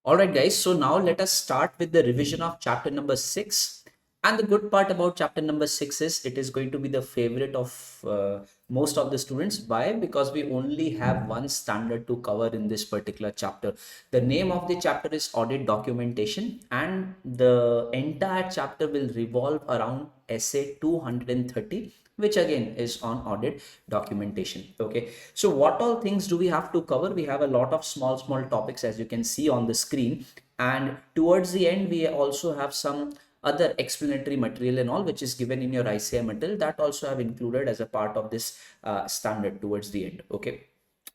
All right, guys. So now let us start with the revision of chapter number 6. And the good part about chapter number 6 is it is going to be the favorite of most of the students. Why? Because we only have one standard to cover in this particular chapter. The name of the chapter is Audit Documentation, and the entire chapter will revolve around essay 230, which again is on audit documentation. Okay, so what all things do we have to cover? We have a lot of small topics, as you can see on the screen, and towards the end we also have some other explanatory material and all, which is given in your ICI material, that also have included as a part of this standard towards the end. Okay,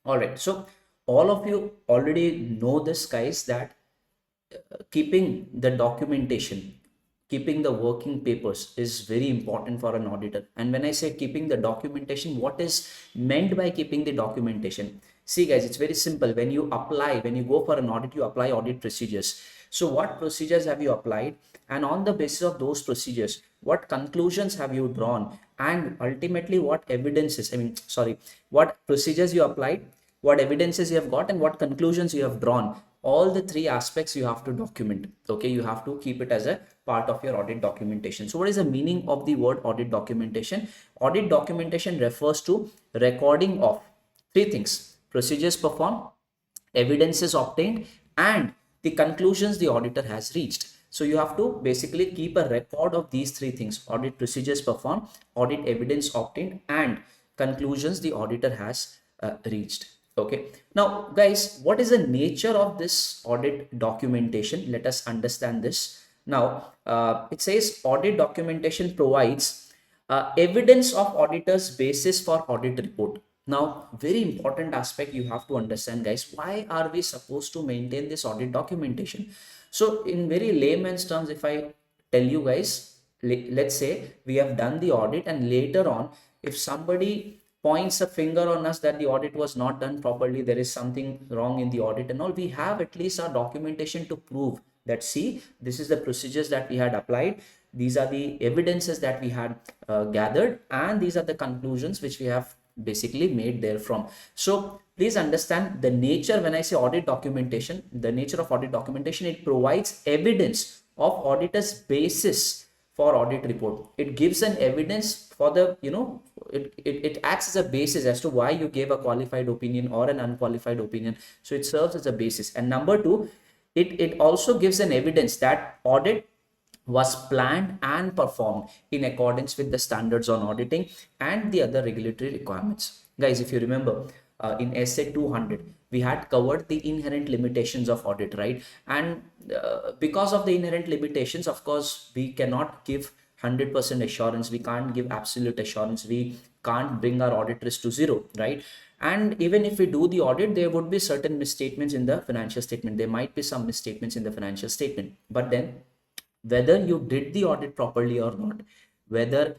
all right. So all of you already know this, guys, that keeping the documentation, keeping the working papers is very important for an auditor. And when I say keeping the documentation, what is meant by keeping the documentation? See, guys, it's very simple. When you go for an audit, you apply audit procedures. So what procedures have you applied? And on the basis of those procedures, what conclusions have you drawn? And ultimately, what evidences, what procedures you applied, what evidences you have got, and what conclusions you have drawn. All the three aspects you have to document. Okay, you have to keep it as a part of your audit documentation. So what is the meaning of the word audit documentation? Audit documentation refers to recording of three things: procedures performed, evidences obtained, and the conclusions the auditor has reached. So you have to basically keep a record of these three things: audit procedures performed, audit evidence obtained, and conclusions the auditor has reached. Okay, now guys, what is the nature of this audit documentation? Let us understand this. Now it says audit documentation provides evidence of auditor's basis for audit report. Now, very important aspect you have to understand, guys. Why are we supposed to maintain this audit documentation? So in very layman's terms, if I tell you guys, let's say we have done the audit, and later on, if somebody points a finger on us that the audit was not done properly, there is something wrong in the audit and all, we have at least our documentation to prove that, see, this is the procedures that we had applied, these are the evidences that we had gathered, and these are the conclusions which we have basically made therefrom. So please understand the nature. When I say audit documentation, the nature of audit documentation, it provides evidence of auditor's basis for audit report. It gives an evidence for the, it acts as a basis as to why you gave a qualified opinion or an unqualified opinion. So it serves as a basis. And number two, it also gives an evidence that audit was planned and performed in accordance with the standards on auditing and the other regulatory requirements. Guys, if you remember, in essay 200, we had covered the inherent limitations of audit, right? And because of the inherent limitations, of course, we cannot give 100% assurance. We can't give absolute assurance. We can't bring our audit risk to zero, right? And even if we do the audit, there would be certain misstatements in the financial statement. There might be some misstatements in the financial statement. But then, whether you did the audit properly or not, whether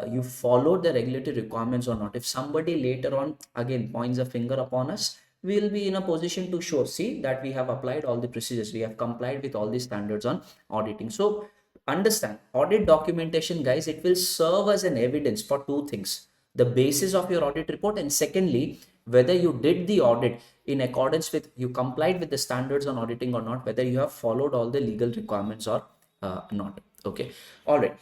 you followed the regulatory requirements or not, if somebody later on again points a finger upon us, we will be in a position to show, see, that we have applied all the procedures, we have complied with all the standards on auditing. So understand, audit documentation, guys, it will serve as an evidence for two things: the basis of your audit report, and secondly, whether you did the audit in accordance with, you complied with the standards on auditing or not, whether you have followed all the legal requirements or not. Okay, all right.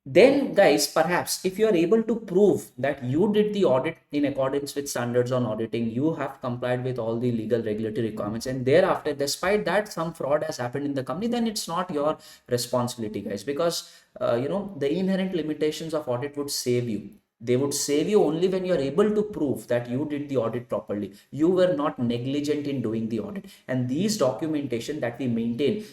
Then, guys, perhaps if you are able to prove that you did the audit in accordance with standards on auditing, you have complied with all the legal regulatory requirements, and thereafter, despite that, some fraud has happened in the company, then it's not your responsibility, guys, because the inherent limitations of audit would save you. They would save you only when you are able to prove that you did the audit properly, you were not negligent in doing the audit. And these documentation that we maintain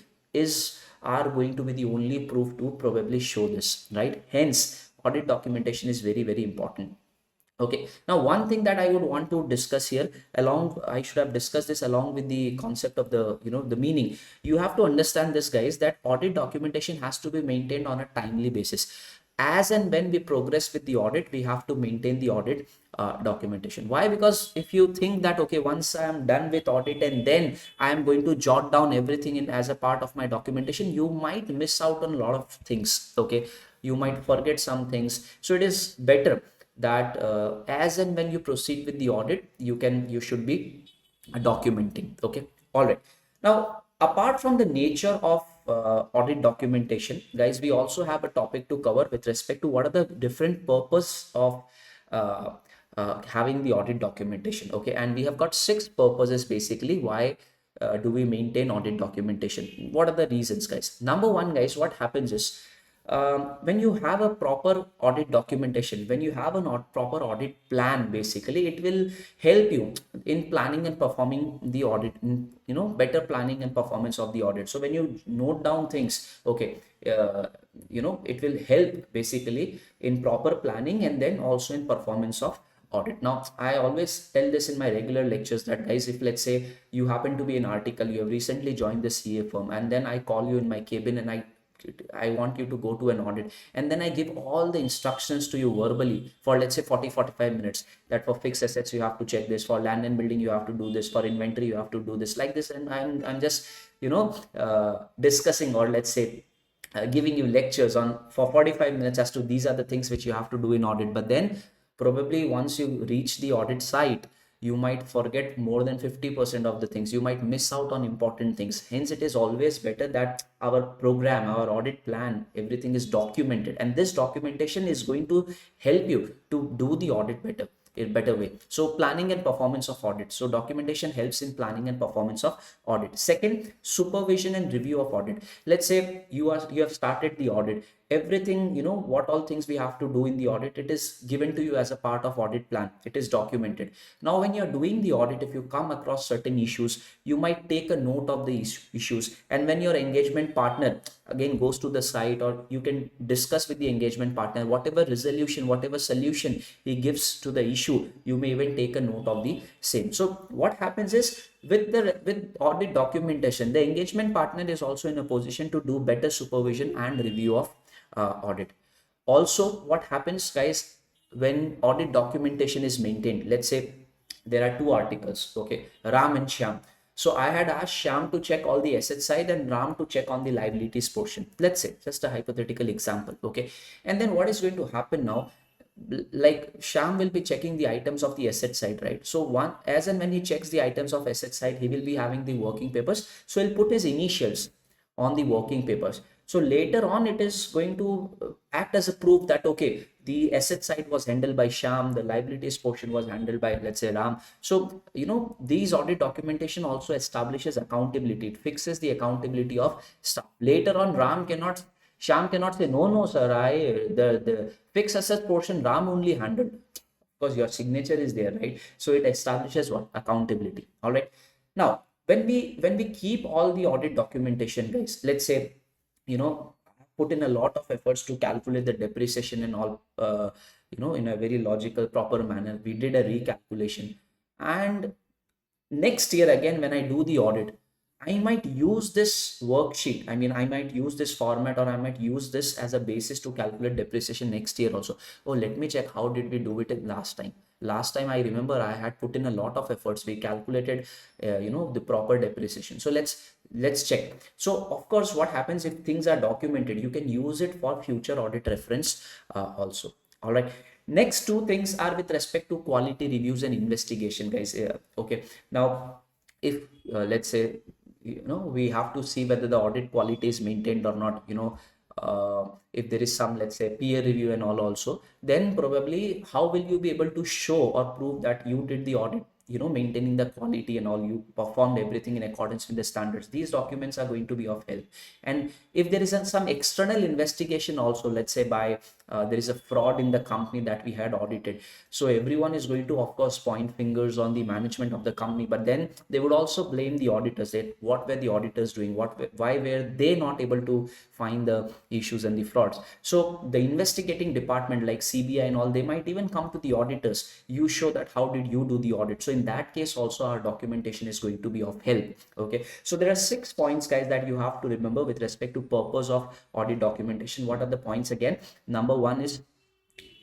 are going to be the only proof to probably show this, right? Hence, audit documentation is very, very important. Okay, now one thing that I would want to discuss here, I should have discussed this along with the concept of the meaning. You have to understand this, guys, that audit documentation has to be maintained on a timely basis. As and when we progress with the audit, we have to maintain the audit documentation. Why? Because if you think that, okay, once I am done with audit and then I am going to jot down everything in as a part of my documentation, you might miss out on a lot of things. Okay, you might forget some things. So it is better that as and when you proceed with the audit, you should be documenting. Okay, all right. Now, apart from the nature of audit documentation, guys, we also have a topic to cover with respect to what are the different purpose of uh, having the audit documentation. Okay, and we have got six purposes basically why do we maintain audit documentation. What are the reasons, guys? Number one, guys, what happens is when you have a proper audit documentation, when you have a proper audit plan, basically it will help you in planning and performing the audit, better planning and performance of the audit. So when you note down things, okay, it will help basically in proper planning and then also in performance of audit. Now, I always tell this in my regular lectures that, guys, if let's say you happen to be an article, you have recently joined the CA firm, and then I call you in my cabin and I want you to go to an audit, and then I give all the instructions to you verbally for let's say 40-45 minutes, that for fixed assets you have to check this, for land and building you have to do this, for inventory you have to do this, like this, and I'm just discussing, or let's say giving you lectures on for 45 minutes as to these are the things which you have to do in audit. But then probably once you reach the audit site, you might forget more than 50% of the things, you might miss out on important things. Hence it is always better that our program, our audit plan, everything is documented, and this documentation is going to help you to do the audit better, in better way. So planning and performance of audit, so documentation helps in planning and performance of audit. Second, supervision and review of audit. Let's say you have started the audit, everything, what all things we have to do in the audit, it is given to you as a part of audit plan, it is documented. Now when you're doing the audit, if you come across certain issues, you might take a note of the issues, and when your engagement partner again goes to the site, or you can discuss with the engagement partner, whatever resolution, whatever solution he gives to the issue, you may even take a note of the same. So what happens is, with audit documentation, the engagement partner is also in a position to do better supervision and review of audit. Also, what happens, guys, when audit documentation is maintained, let's say there are two articles, okay, Ram and Shyam. So I had asked Shyam to check all the asset side and Ram to check on the liabilities portion, let's say, just a hypothetical example, okay. And then what is going to happen now, like Sham will be checking the items of the asset side, right? So one, as and when he checks the items of asset side, he will be having the working papers, so he'll put his initials on the working papers. So later on it is going to act as a proof that, okay, the asset side was handled by Sham, the liabilities portion was handled by, let's say, Ram. So these audit documentation also establishes accountability, it fixes the accountability of staff. Later on, Sham cannot say, no, no, sir, the fixed asset portion Ram only handled, because your signature is there, right? So it establishes what? Accountability. All right. Now, when we keep all the audit documentation, guys, let's say, put in a lot of efforts to calculate the depreciation and all, in a very logical, proper manner. We did a recalculation, and next year again when I do the audit, I might use this worksheet. I mean, I might use this format, or I might use this as a basis to calculate depreciation next year also. Oh, let me check how did we do it last time. Last time I remember I had put in a lot of efforts. We calculated, the proper depreciation. So let's check. So of course, what happens if things are documented, you can use it for future audit reference also. All right. Next two things are with respect to quality reviews and investigation, guys. Okay. Now, if let's say, we have to see whether the audit quality is maintained or not, if there is some, let's say, peer review and all also, then probably how will you be able to show or prove that you did the audit, maintaining the quality and all, you performed everything in accordance with the standards. These documents are going to be of help. And if there is some external investigation also, let's say by there is a fraud in the company that we had audited, so everyone is going to of course point fingers on the management of the company, but then they would also blame the auditors, that what were the auditors doing, why were they not able to find the issues and the frauds. So the investigating department like CBI and all, they might even come to the auditors, you show that how did you do the audit. So in that case also our documentation is going to be of help. Okay, so there are 6 points, guys, that you have to remember with respect to purpose of audit documentation. What are the points again? Number one is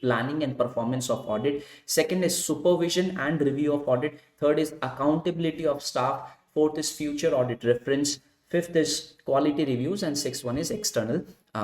planning and performance of audit. Second is supervision and review of audit. Third is accountability of staff. Fourth is future audit reference. Fifth is quality reviews, and sixth one is external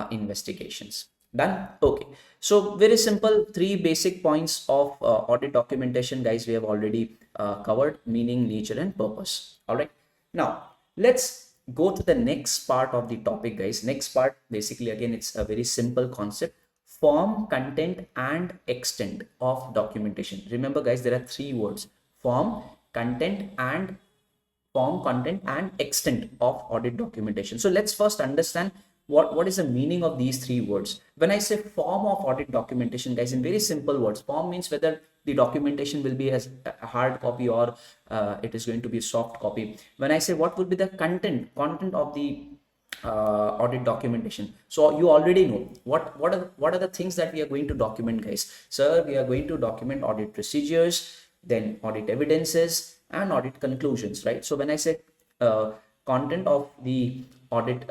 investigations. Done. Okay, so very simple, 3 basic points of audit documentation, guys, we have already covered: meaning, nature, and purpose. All right. Now let's go to the next part of the topic, guys. Next part, basically, again, it's a very simple concept: form, content, and extent of documentation. Remember, guys, there are three words: form, content, and form, content, and extent of audit documentation. So let's first understand what is the meaning of these three words. When I say form of audit documentation, guys, in very simple words, form means whether the documentation will be as a hard copy or it is going to be a soft copy. When I say what would be the content of the audit documentation, so you already know what are the things that we are going to document, guys. Sir, we are going to document audit procedures, then audit evidences, and audit conclusions, right? So when I say content of the audit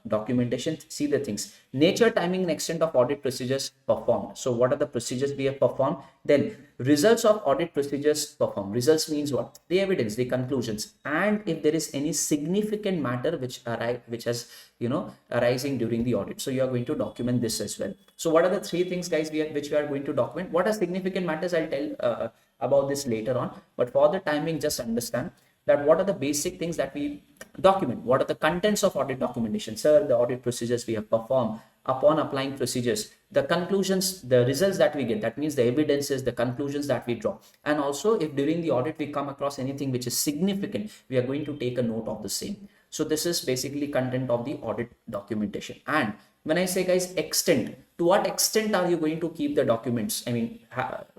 documentation, see the things: nature, timing, and extent of audit procedures performed. So what are the procedures we have performed? Then results of audit procedures performed. Results means what? The evidence, the conclusions, and if there is any significant matter which has arising during the audit, so you are going to document this as well. So what are the three things, guys, which we are going to document? What are significant matters? I'll tell about this later on, but for the timing, just understand that what are the basic things that we document. What are the contents of audit documentation? Sir, the audit procedures we have performed. Upon applying procedures, the conclusions, the results that we get, that means the evidences, the conclusions that we draw. And also, if during the audit we come across anything which is significant, we are going to take a note of the same. So this is basically content of the audit documentation. And when I say, guys, extent, to what extent are you going to keep the documents? I mean,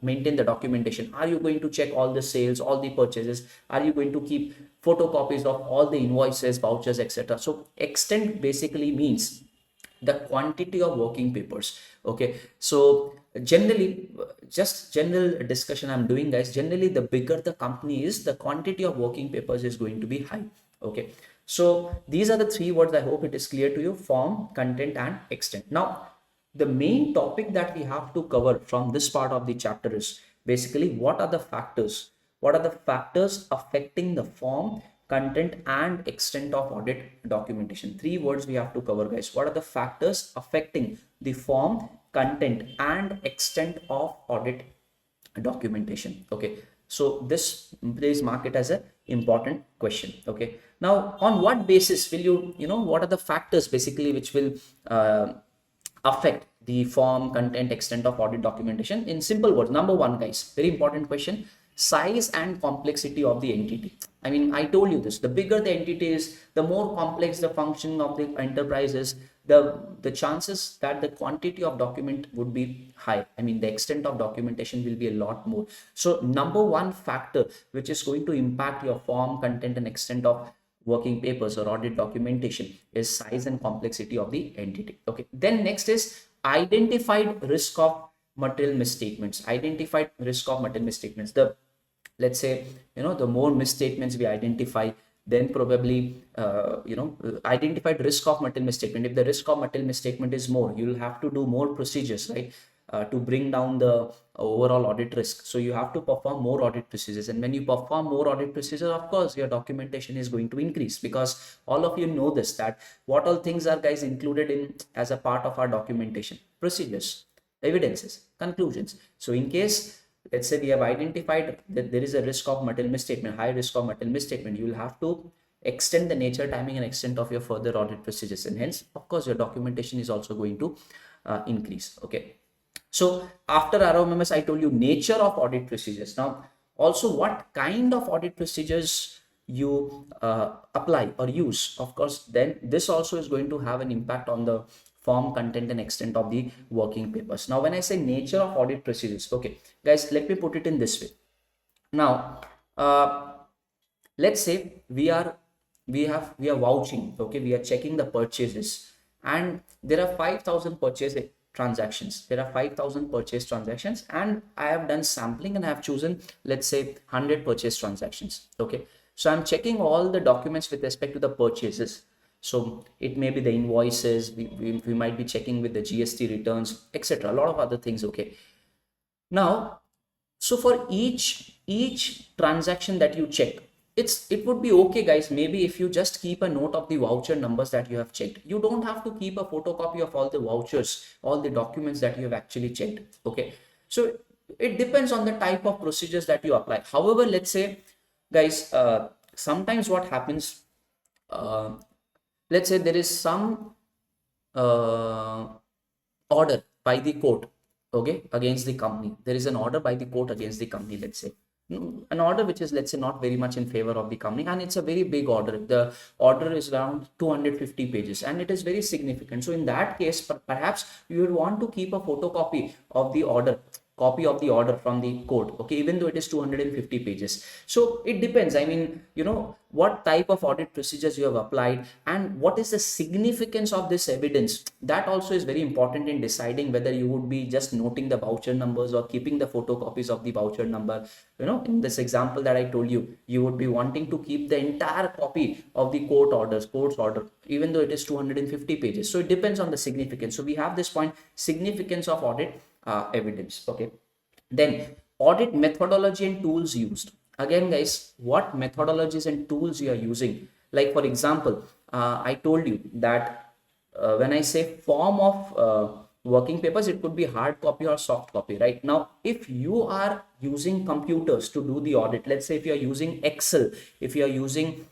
maintain the documentation. Are you going to check all the sales, all the purchases? Are you going to keep photocopies of all the invoices, vouchers, etc.? So extent basically means the quantity of working papers. Okay, so generally, just general discussion I'm doing, guys, generally the bigger the company is, the quantity of working papers is going to be high. Okay, so these are the three words. I hope it is clear to you: form, content, and extent. Now the main topic that we have to cover from this part of the chapter is basically what are the factors affecting the form, content, and extent of audit documentation. Three words we have to cover, guys. What are the factors affecting the form, content, and extent of audit documentation? Okay, so this, please mark it as a important question. Okay, now on what basis will what are the factors basically which will affect the form, content, extent of audit documentation? In simple words, number one, guys, very important question: size and complexity of the entity. I mean, I told you this: the bigger the entity is, the more complex the function of the enterprise is, the chances that the quantity of document would be high. I mean, the extent of documentation will be a lot more. So number one factor which is going to impact your form, content, and extent of working papers or audit documentation is size and complexity of the entity. Okay, then next is identified risk of material misstatements. Identified risk of material misstatements: the, let's say, the more misstatements we identify, then probably identified risk of material misstatement. If the risk of material misstatement is more, you will have to do more procedures, right, to bring down the overall audit risk. So you have to perform more audit procedures, and when you perform more audit procedures, of course your documentation is going to increase, because all of you know this, that what all things are, guys, included in as a part of our documentation: procedures, evidences, conclusions. So in case, let's say, we have identified that there is a risk of material misstatement, high risk of material misstatement, you will have to extend the nature, timing, and extent of your further audit procedures, and hence, of course, your documentation is also going to increase. Okay, so after ROMS, I told you nature of audit procedures. Now also what kind of audit procedures you apply or use, of course, then this also is going to have an impact on the form, content, and extent of the working papers. Now when I say nature of audit procedures, okay, guys, let me put it in this way. Now let's say we are vouching. Okay, we are checking the purchases, and there are 5,000 purchase transactions. There are 5,000 purchase transactions, and I have done sampling, and I have chosen, let's say, 100 purchase transactions. Okay, so I'm checking all the documents with respect to the purchases. So it may be the invoices, we might be checking with the GST returns, etc., a lot of other things. Okay, now, so for each transaction that you check, it would be okay, guys, maybe if you just keep a note of the voucher numbers that you have checked. You don't have to keep a photocopy of all the vouchers, all the documents that you have actually checked. Okay, so it depends on the type of procedures that you apply. However, let's say, guys, sometimes what happens, uh, let's say there is some uh, order by the court, okay, against the company. There is an order by the court against the company, let's say. An order which is, let's say, not very much in favor of the company, and it's a very big order. The order is around 250 pages and it is very significant. So in that case, perhaps you would want to keep a photocopy of the order, copy of the order from the court, okay, even though it is 250 pages. So it depends, I mean, what type of audit procedures you have applied and what is the significance of this evidence. That also is very important in deciding whether you would be just noting the voucher numbers or keeping the photocopies of the voucher number. In this example that I told you, you would be wanting to keep the entire copy of the court's order, even though it is 250 pages. So it depends on the significance. So we have this point, significance of audit evidence. Okay, then audit methodology and tools used. Again, guys, what methodologies and tools you are using? Like for example, I told you that when I say form of working papers, it could be hard copy or soft copy. Right now, if you are using computers to do the audit, let's say if you are using Excel, if you are using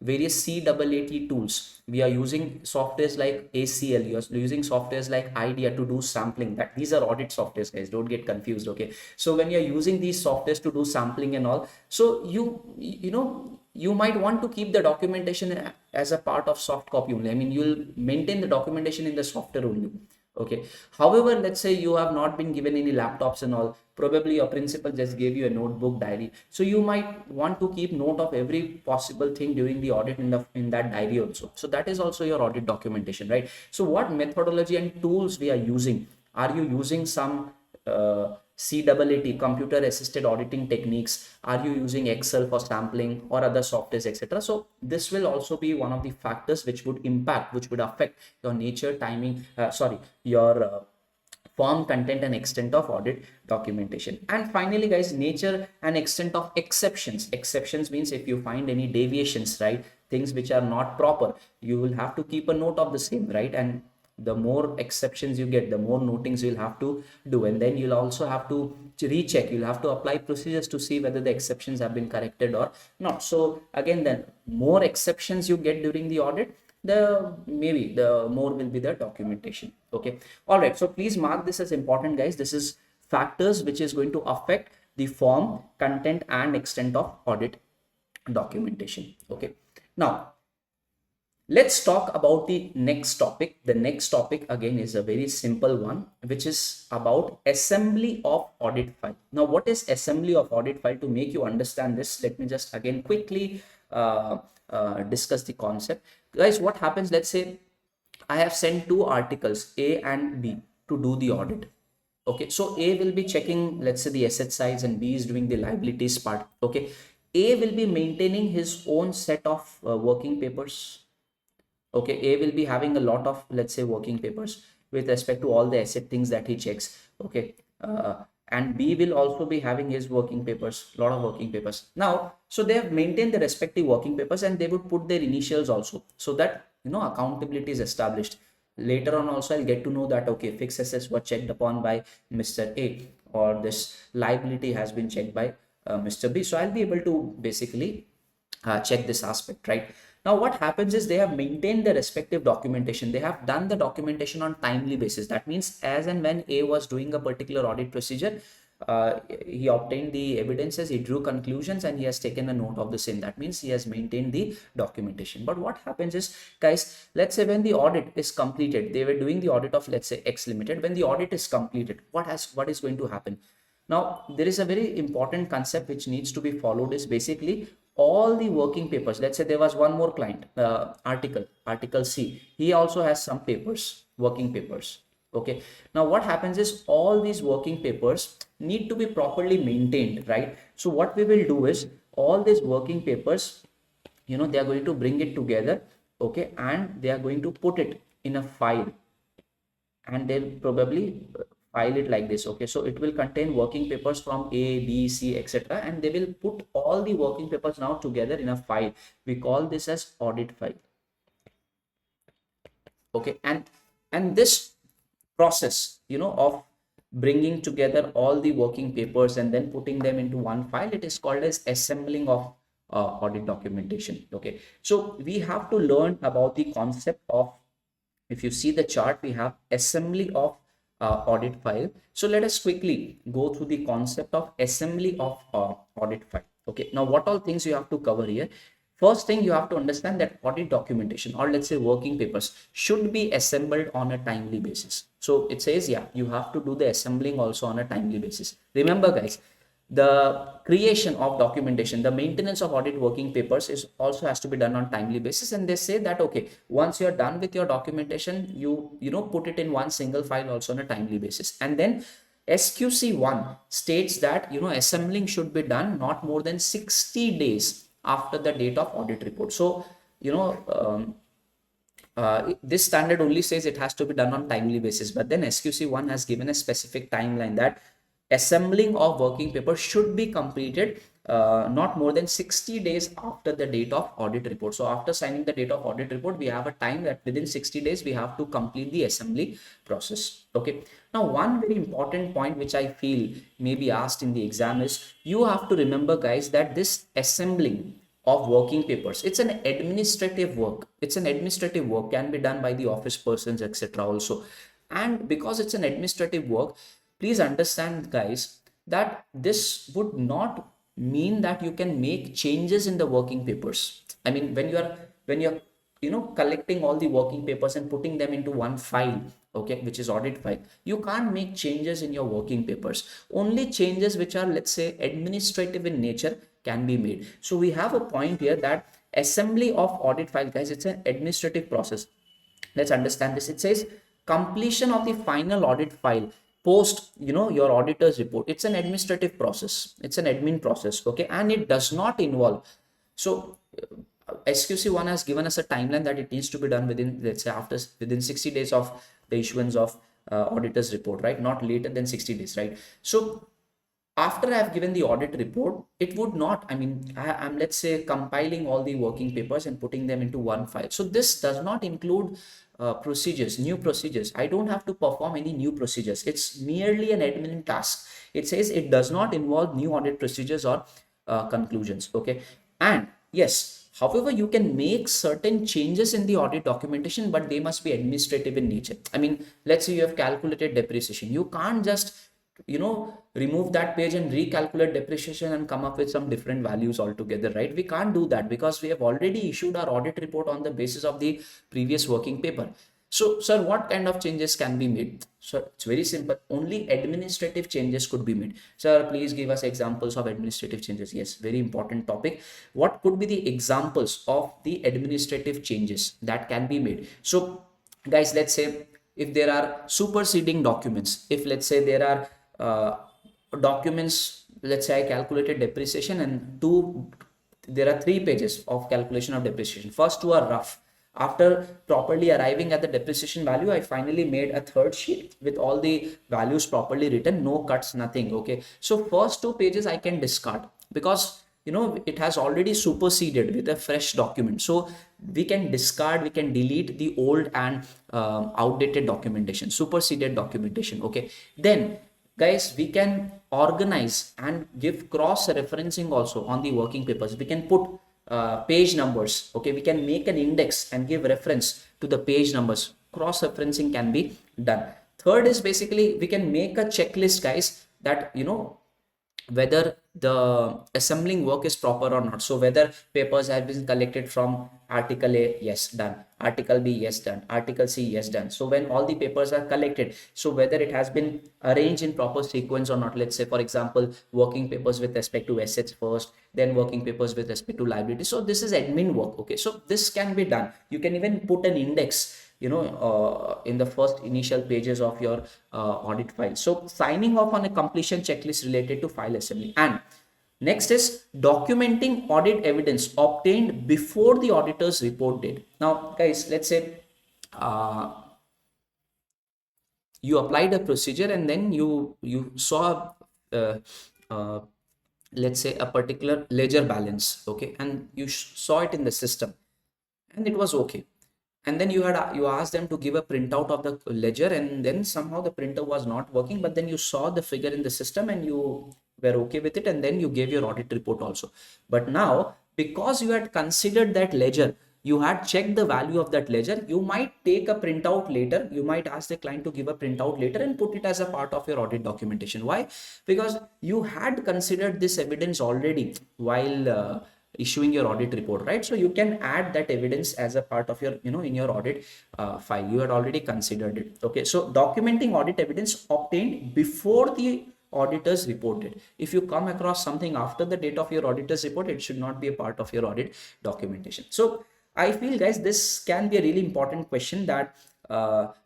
various CAAT tools, we are using softwares like ACL, you are using softwares like IDEA to do sampling. That these are audit softwares, guys, don't get confused. Okay, so when you're using these softwares to do sampling and all, so you might want to keep the documentation as a part of soft copy only. I mean, you'll maintain the documentation in the software only. Okay, however, let's say you have not been given any laptops and all, probably your principal just gave you a notebook, diary, so you might want to keep note of every possible thing during the audit in that diary also. So that is also your audit documentation, right? So what methodology and tools we are using? Are you using some CAAT, computer assisted auditing techniques? Are you using Excel for sampling or other softwares, etc.? So this will also be one of the factors which would affect your nature, timing, your form, content and extent of audit documentation. And finally, guys, nature and extent of exceptions. Exceptions means if you find any deviations, right, things which are not proper, you will have to keep a note of the same, right? And the more exceptions you get, the more notings you'll have to do, and then you'll also have to recheck, you'll have to apply procedures to see whether the exceptions have been corrected or not. So again, then more exceptions you get during the audit, the more will be the documentation. Okay, all right, so please mark this as important, guys. This is factors which is going to affect the form, content and extent of audit documentation. Okay, now let's talk about the next topic. The next topic again is a very simple one, which is about assembly of audit file. Now, what is assembly of audit file? To make you understand this, let me just again quickly discuss the concept. Guys, what happens? Let's say I have sent two articles, A and B, to do the audit. Okay, so A will be checking, let's say, the asset sides and B is doing the liabilities part. Okay, A will be maintaining his own set of working papers. Okay, A will be having a lot of, let's say, working papers with respect to all the asset things that he checks. Okay, and B will also be having his working papers, a lot of working papers. Now, so they have maintained the respective working papers and they would put their initials also, so that accountability is established. Later on also I'll get to know that, okay, fixed assets were checked upon by Mr. A, or this liability has been checked by Mr. B. So I'll be able to basically check this aspect, right? Now what happens is they have maintained the respective documentation. They have done the documentation on timely basis. That means as and when A was doing a particular audit procedure, he obtained the evidences, he drew conclusions, and he has taken a note of the same. That means he has maintained the documentation. But what happens is, guys, let's say when the audit is completed, they were doing the audit of, let's say, X Limited. When the audit is completed, what is going to happen? Now, there is a very important concept which needs to be followed, is basically all the working papers. Let's say there was one more client, article C. He also has some papers, working papers. Okay. Now, what happens is all these working papers need to be properly maintained, right? So what we will do is all these working papers, they are going to bring it together. Okay. And they are going to put it in a file, and they'll probably file it like this. Okay, so it will contain working papers from A, B, C, etc., and they will put all the working papers now together in a file. We call this as audit file. Okay, and this process of bringing together all the working papers and then putting them into one file, it is called as assembling of audit documentation. Okay, so we have to learn about the concept of, if you see the chart, we have assembly of audit file. So let us quickly go through the concept of assembly of audit file. Okay, now what all things you have to cover here? First thing, you have to understand that audit documentation, or let's say working papers, should be assembled on a timely basis. So it says, yeah, you have to do the assembling also on a timely basis. Remember guys, the creation of documentation, the maintenance of audit working papers is also has to be done on timely basis. And they say that, okay, once you're done with your documentation, you put it in one single file also on a timely basis. And then SQC1 states that assembling should be done not more than 60 days after the date of audit report. So this standard only says it has to be done on timely basis, but then SQC1 has given a specific timeline that assembling of working paper should be completed not more than 60 days after the date of audit report. So after signing the date of audit report, we have a time that within 60 days we have to complete the assembly process. Okay, now one very important point which I feel may be asked in the exam is, you have to remember guys that this assembling of working papers, it's an administrative work. It's an administrative work, can be done by the office persons, etc. also. And because it's an administrative work, please understand guys that this would not mean that you can make changes in the working papers. I mean, when you're collecting all the working papers and putting them into one file, okay, which is audit file, you can't make changes in your working papers. Only changes which are, let's say, administrative in nature can be made. So we have a point here that assembly of audit file, guys, it's an administrative process. Let's understand this. It says completion of the final audit file post your auditor's report. It's an administrative process, it's an admin process, okay, and it does not involve. So SQC1 has given us a timeline that it needs to be done within, let's say, within 60 days of the issuance of auditor's report, right? Not later than 60 days, right? So after I have given the audit report, it would not, I mean, I'm, let's say, compiling all the working papers and putting them into one file. So this does not include procedures, new procedures. I don't have to perform any new procedures. It's merely an admin task. It says it does not involve new audit procedures or conclusions. Okay. And yes, however, you can make certain changes in the audit documentation, but they must be administrative in nature. I mean, let's say you have calculated depreciation. You can't just remove that page and recalculate depreciation and come up with some different values altogether, right? We can't do that because we have already issued our audit report on the basis of the previous working paper. So sir, what kind of changes can be made? So it's very simple. Only administrative changes could be made. Sir, please give us examples of administrative changes. Yes, very important topic. What could be the examples of the administrative changes that can be made? So guys, let's say if there are superseding documents, if let's say there are documents, let's say I calculated depreciation and there are 3 pages of calculation of depreciation. First 2 are rough. After properly arriving at the depreciation value, I finally made a 3rd sheet with all the values properly written, no cuts, nothing. Okay, so first 2 pages I can discard because it has already superseded with a fresh document. So we can discard, we can delete the old and outdated documentation, superseded documentation. Okay, then guys, we can organize and give cross referencing also on the working papers. We can put page numbers. Okay, we can make an index and give reference to the page numbers. Cross referencing can be done. Third is basically we can make a checklist, guys, that whether the assembling work is proper or not. So whether papers have been collected from article A, yes, done. Article B, yes, done. Article C, yes, done. So when all the papers are collected, so whether it has been arranged in proper sequence or not. Let's say, for example, working papers with respect to assets first, then working papers with respect to liability. So this is admin work. Okay, so this can be done. You can even put an index in the first initial pages of your audit file. So signing off on a completion checklist related to file assembly. And next is documenting audit evidence obtained before the auditor's report date. Now guys, let's say you applied a procedure and then you saw let's say a particular ledger balance, okay, and you saw it in the system and it was okay. And then you asked them to give a printout of the ledger, and then somehow the printer was not working, but then you saw the figure in the system and you were okay with it, and then you gave your audit report also. But now because you had considered that ledger, you had checked the value of that ledger, you might take a printout later, you might ask the client to give a printout later and put it as a part of your audit documentation. Why? Because you had considered this evidence already while issuing your audit report, right? So you can add that evidence as a part of your, in your audit file. You had already considered it. Okay, so documenting audit evidence obtained before the auditors reported. If you come across something after the date of your auditor's report, it should not be a part of your audit documentation. So I feel, guys, this can be a really important question, that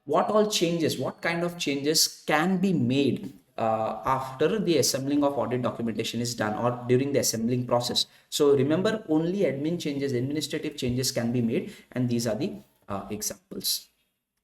what all changes, what kind of changes can be made after the assembling of audit documentation is done, or during the assembling process. So remember, only admin changes, administrative changes can be made, and these are the examples.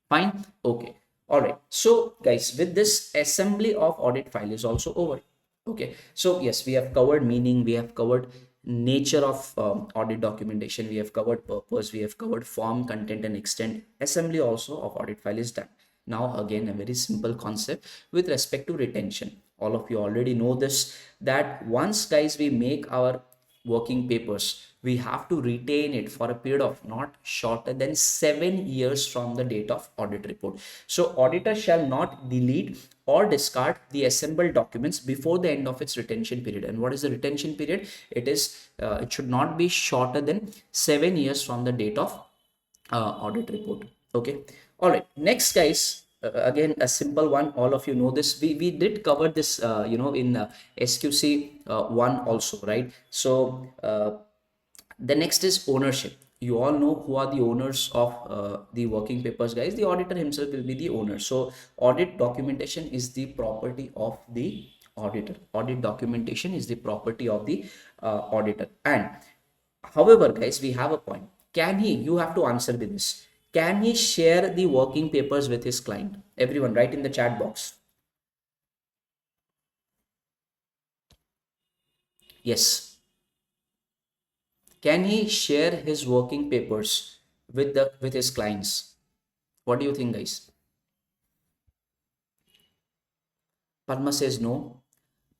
Fine. Okay. All right. So guys, with this, assembly of audit file is also over. Okay. So yes, we have covered meaning, we have covered nature of audit documentation, we have covered purpose, we have covered form, content, and extent. Assembly also of audit file is done. Now again, a very simple concept with respect to retention. All of you already know this, that once, guys, we make our working papers, we have to retain it for a period of not shorter than 7 years from the date of audit report. So auditor shall not delete or discard the assembled documents before the end of its retention period. And what is the retention period? It is it should not be shorter than 7 years from the date of audit report. Okay. All right. Next, guys, again, a simple one. All of you know this. We did cover this, in SQC 1 also, right? So the next is ownership. You all know who are the owners of the working papers, guys. The auditor himself will be the owner. So audit documentation is the property of the auditor. Audit documentation is the property of the auditor. And however, guys, we have a point. Can he, you have to answer with this, can he share the working papers with his client? Everyone, write in the chat box. Yes. Can he share his working papers with his clients? What do you think, guys? Padma says no.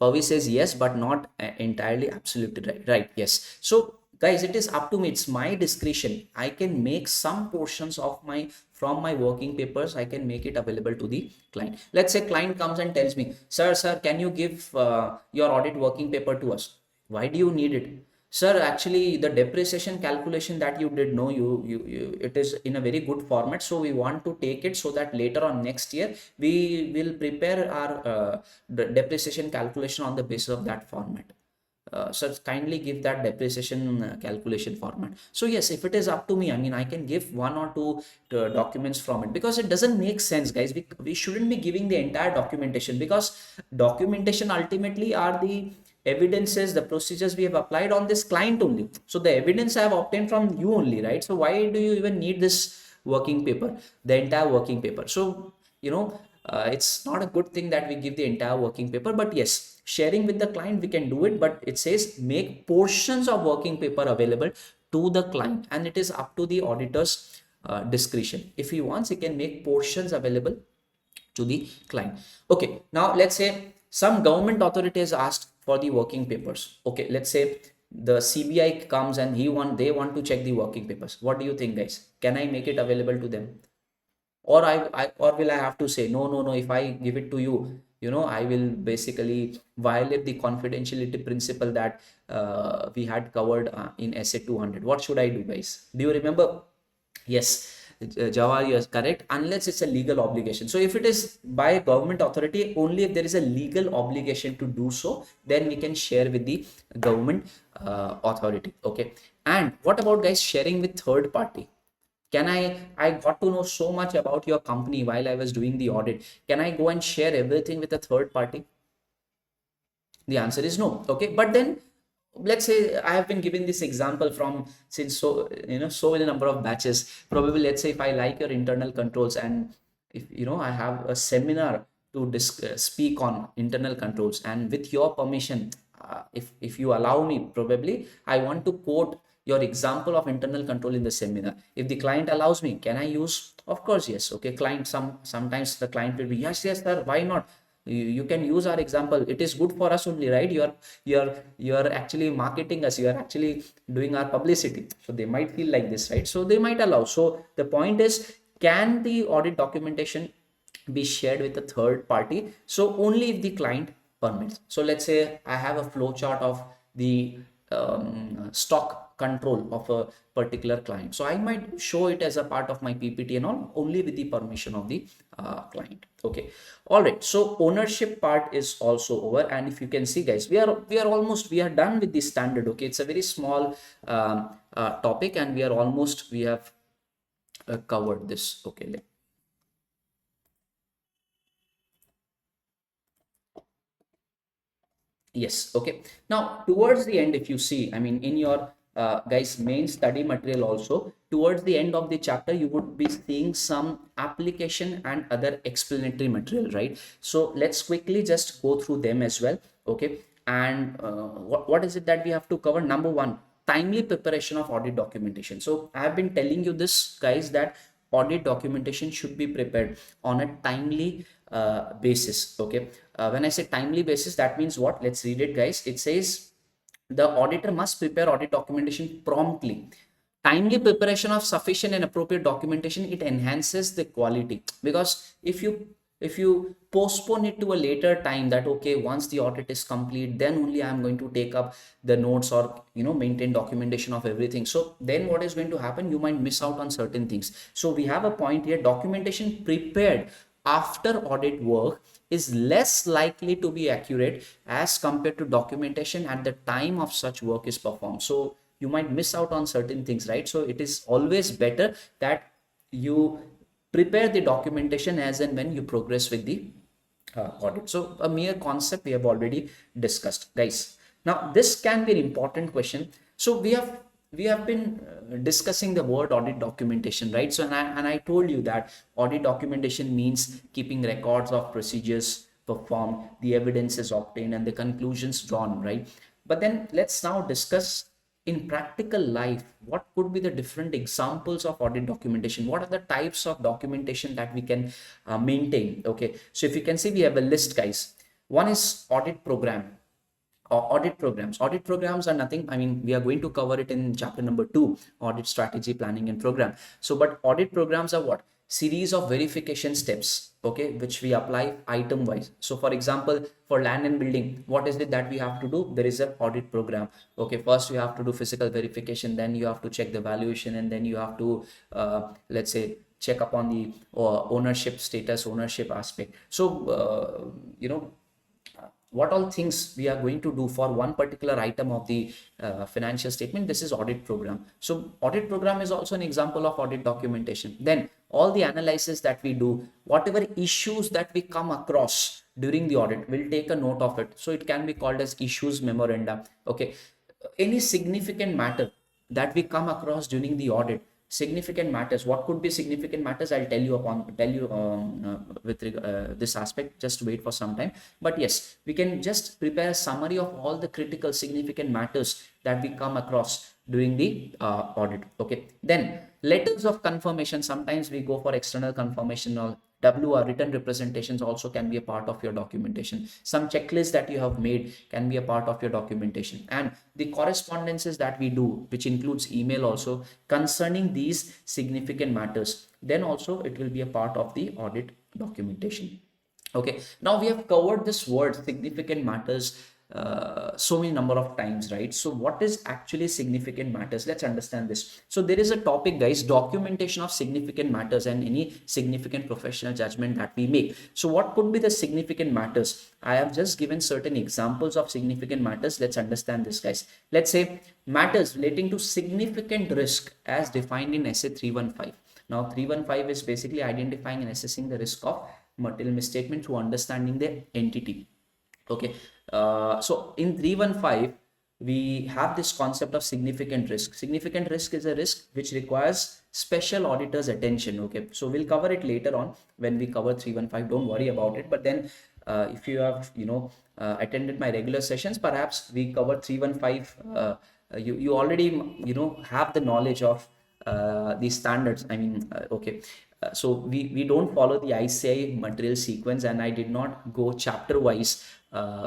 Pavi says yes, but not entirely absolutely right. Right, yes. So guys, it is up to me. It's my discretion. I can make some portions of my, from my working papers, I can make it available to the client. Let's say client comes and tells me, sir, can you give your audit working paper to us? Why do you need it? Sir, actually the depreciation calculation that you did, no, you it is in a very good format, so we want to take it so that later on next year we will prepare our depreciation calculation on the basis of that format. So kindly give that depreciation calculation format. So yes, if it is up to me, I mean, I can give one or two documents from it, because it doesn't make sense, guys. We shouldn't be giving the entire documentation, because documentation ultimately are the evidences, the procedures we have applied on this client only. So the evidence I have obtained from you only, right? So why do you even need this working paper, the entire working paper? So it's not a good thing that we give the entire working paper. But yes, sharing with the client, we can do it, but it says make portions of working paper available to the client, and it is up to the auditor's discretion. If he wants, he can make portions available to the client. Okay, now let's say some government authority has asked for the working papers. Okay, let's say the CBI comes and they want to check the working papers. What do you think, guys? Can I make it available to them? Or or will I have to say no, if I give it to you, I will basically violate the confidentiality principle that we had covered in essay 200. What should I do, guys? Do you remember? Yes, Jawahar, you are correct, unless it's a legal obligation. So if it is by a government authority, only if there is a legal obligation to do so, then we can share with the government authority. Okay. And what about, guys, sharing with third party? Can I got to know so much about your company while I was doing the audit. Can I go and share everything with a third party? The answer is no. Okay. But then let's say I have been given this example from since so many number of batches. Probably, let's say if I like your internal controls, and if I have a seminar to speak on internal controls, and with your permission, if you allow me, probably I want to quote your example of internal control in the seminar. If the client allows me, can I use? Of course, yes. Okay, client, sometimes the client will be, yes, sir, why not? You can use our example. It is good for us only, right? You're actually marketing us, you are actually doing our publicity, so they might feel like this, right? So they might allow. So the point is, can the audit documentation be shared with a third party? So only if the client permits. So let's say I have a flow chart of the stock control of a particular client, so I might show it as a part of my PPT and all, only with the permission of the client. Okay, all right. So ownership part is also over, and if you can see, guys, we are done with the standard. Okay, it's a very small topic, and we have covered this. Okay, yes, okay. Now, towards the end, if you see, I mean, in your guys' main study material also, towards the end of the chapter, you would be seeing some application and other explanatory material, right? So let's quickly just go through them as well, okay? And what is it that we have to cover? Number one, timely preparation of audit documentation. So I have been telling you this, guys, that audit documentation should be prepared on a timely basis. Okay, when I say timely basis, that means what? Let's read it, guys. It says the auditor must prepare audit documentation promptly. Timely preparation of sufficient and appropriate documentation, it enhances the quality, because if you postpone it to a later time, that okay, once the audit is complete, then only I'm going to take up the notes, or maintain documentation of everything, so then what is going to happen? You might miss out on certain things. So we have a point here: documentation prepared after audit work is less likely to be accurate as compared to documentation at the time of such work is performed. So you might miss out on certain things, right? So it is always better that you prepare the documentation as and when you progress with the audit. So a mere concept we have already discussed, guys. Now this can be an important question. So we have been discussing the word audit documentation, right? So and I told you that audit documentation means keeping records of procedures performed, the evidence is obtained, and the conclusions drawn, right? But then let's now discuss in practical life what could be the different examples of audit documentation. What are the types of documentation that we can maintain? Okay, so if you can see, we have a list, guys. One is audit program or audit programs are nothing, I mean, we are going to cover it in chapter number 2, audit strategy, planning and program. So but audit programs are what? Series of verification steps, okay, which we apply item wise. So for example, for land and building, what is it that we have to do? There is an audit program. Okay, first you have to do physical verification, then you have to check the valuation, and then you have to let's say check upon the ownership status, ownership aspect. So what all things we are going to do for one particular item of the financial statement, this is audit program. So audit program is also an example of audit documentation. Then all the analysis that we do, whatever issues that we come across during the audit, we'll take a note of it. So it can be called as issues memoranda. Okay, any significant matter that we come across during the audit, significant matters, what could be significant matters, I'll tell you with this aspect. Just wait for some time. But yes, we can just prepare a summary of all the critical significant matters that we come across during the audit. Okay, then letters of confirmation, sometimes we go for external confirmation, or WR, written representations, also can be a part of your documentation. Some checklists that you have made can be a part of your documentation, and the correspondences that we do, which includes email also, concerning these significant matters, then also it will be a part of the audit documentation. Okay, now we have covered this word significant matters so many number of times, right? So what is actually significant matters? Let's understand this. So there is a topic, guys, documentation of significant matters and any significant professional judgment that we make. So what could be the significant matters? I have just given certain examples of significant matters. Let's understand this, guys. Let's say matters relating to significant risk as defined in SA 315. Now 315 is basically identifying and assessing the risk of material misstatement through understanding the entity. Okay, so in 315 we have this concept of significant risk. Significant risk is a risk which requires special auditor's attention. Okay, so we'll cover it later on when we cover 315, don't worry about it. But then if you have attended my regular sessions, perhaps we cover 315, you already have the knowledge of these standards. I mean, okay, So we don't follow the ICI material sequence, and I did not go chapter wise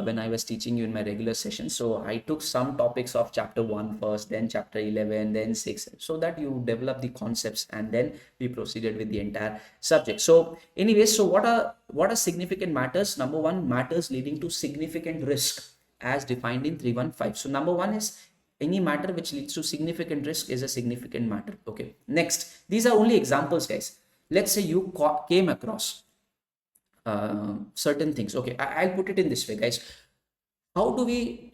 when I was teaching you in my regular session. So I took some topics of chapter 1 first, then chapter 11, then 6, so that you develop the concepts, and then we proceeded with the entire subject. So anyways, so what are significant matters? Number one, matters leading to significant risk as defined in 315. So number one is any matter which leads to significant risk is a significant matter. Okay, next, these are only examples, guys. Let's say you came across certain things. Okay, I'll put it in this way, guys. How do we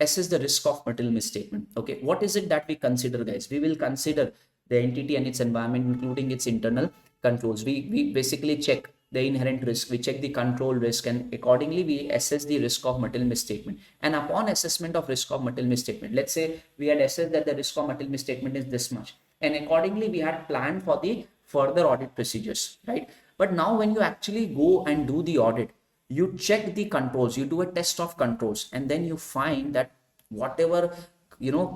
assess the risk of material misstatement? Okay, what is it that we consider, guys? We will consider the entity and its environment, including its internal controls. We basically check the inherent risk, we check the control risk, and accordingly we assess the risk of material misstatement. And upon assessment of risk of material misstatement, let's say we had assessed that the risk of material misstatement is this much, and accordingly we had planned for the further audit procedures, right? But now when you actually go and do the audit, you check the controls, you do a test of controls, and then you find that whatever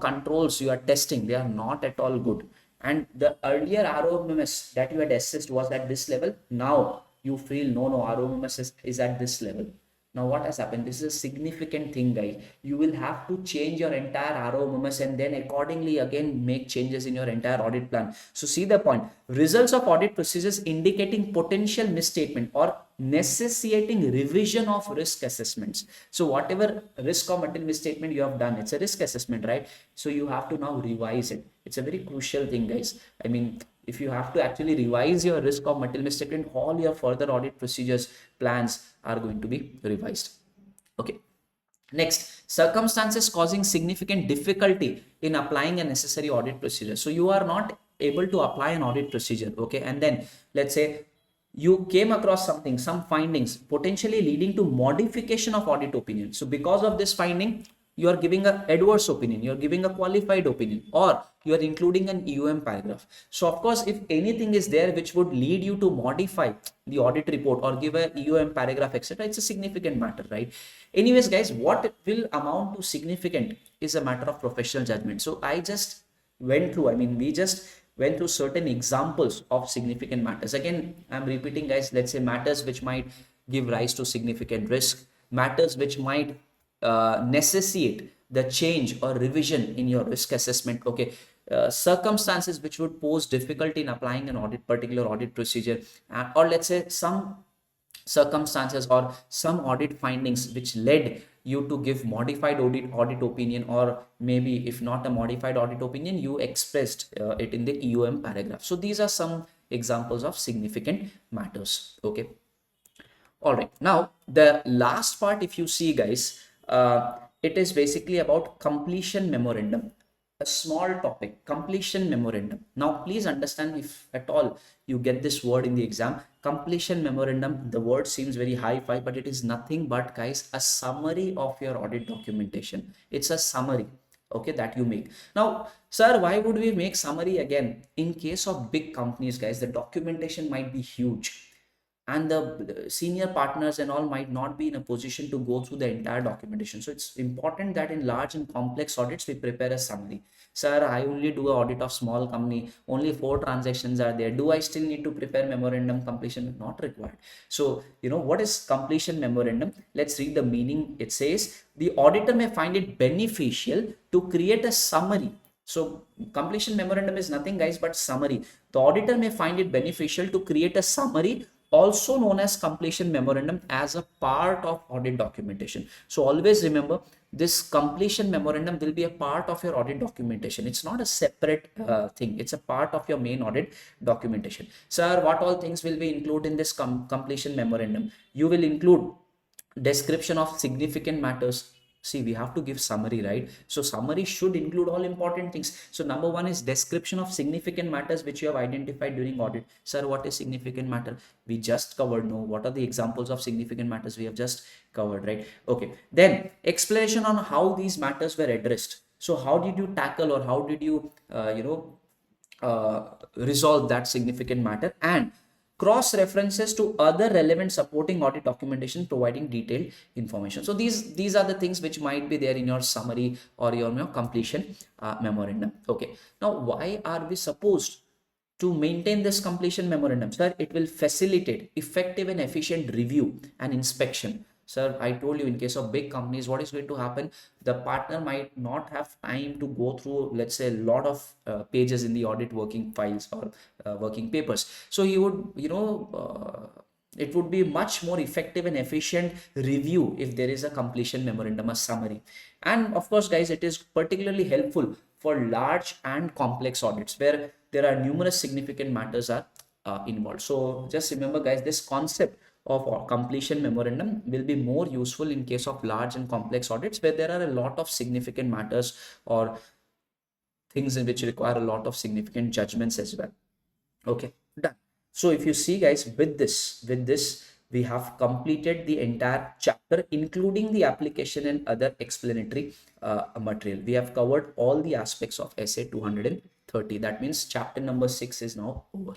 controls you are testing, they are not at all good, and the earlier ROMS that you had assessed was at this level. Now you feel no, ROMS is at this level. Now what has happened? This is a significant thing, guys. You will have to change your entire ROMS and then accordingly again make changes in your entire audit plan. So see the point. Results of audit procedures indicating potential misstatement or necessitating revision of risk assessments. So whatever risk of material misstatement you have done, it's a risk assessment, right? So you have to now revise it. It's a very crucial thing, guys. I mean, if you have to actually revise your risk of material misstatement, all your further audit procedures plans are going to be revised. Okay, next, circumstances causing significant difficulty in applying a necessary audit procedure. So you are not able to apply an audit procedure. Okay, and then let's say you came across something, some findings potentially leading to modification of audit opinion. So because of this finding, you are giving an adverse opinion, you are giving a qualified opinion, or you are including an EOM paragraph. So of course, if anything is there which would lead you to modify the audit report or give a EOM paragraph, etc., it's a significant matter, right? Anyways, guys, what will amount to significant is a matter of professional judgment. So I just went through, we just went through certain examples of significant matters. Again, I'm repeating, guys. Let's say matters which might give rise to significant risk, matters which might necessitate the change or revision in your risk assessment. Okay, circumstances which would pose difficulty in applying an particular audit procedure, or let's say some circumstances or some audit findings which led you to give modified audit opinion, or maybe if not a modified audit opinion, you expressed it in the EOM paragraph. So these are some examples of significant matters. Okay, all right, now the last part, if you see, guys, it is basically about completion memorandum. A small topic, completion memorandum. Now please understand, if at all you get this word in the exam, completion memorandum, the word seems very high-fi, but it is nothing but, guys, a summary of your audit documentation. It's a summary, okay, that you make. Now sir, why would we make summary? Again, in case of big companies, guys, the documentation might be huge, and the senior partners and all might not be in a position to go through the entire documentation. So it's important that in large and complex audits we prepare a summary. Sir, I only do an audit of small company, only 4 transactions are there, do I still need to prepare memorandum? Completion not required. So what is completion memorandum? Let's read the meaning. It says the auditor may find it beneficial to create a summary. So completion memorandum is nothing, guys, but summary. The auditor may find it beneficial to create a summary, also known as completion memorandum, as a part of audit documentation. So always remember, this completion memorandum will be a part of your audit documentation. It's not a separate thing. It's a part of your main audit documentation. Sir, what all things will be included in this completion memorandum? You will include description of significant matters. See, we have to give summary, right? So summary should include all important things. So number one is description of significant matters which you have identified during audit. Sir, what is significant matter? We just covered. No, what are the examples of significant matters? We have just covered, right? Okay, then explanation on how these matters were addressed. So how did you tackle, or how did you resolve that significant matter, and cross references to other relevant supporting audit documentation providing detailed information. So these are the things which might be there in your summary or your completion memorandum. Okay, now why are we supposed To maintain this completion memorandum, sir, it will facilitate effective and efficient review and inspection. Sir, I told you, in case of big companies, what is going to happen? The partner might not have time to go through, let's say, a lot of pages in the audit working files or working papers. So he would, it would be much more effective and efficient review if there is a completion memorandum, a summary. And of course, guys, it is particularly helpful for large and complex audits where there are numerous significant matters are involved. So just remember, guys, this concept of completion memorandum will be more useful in case of large and complex audits where there are a lot of significant matters or things in which require a lot of significant judgments as well. Okay, done. So if you see, guys, with this we have completed the entire chapter, including the application and other explanatory material. We have covered all the aspects of essay 230. That means chapter number 6 is now over.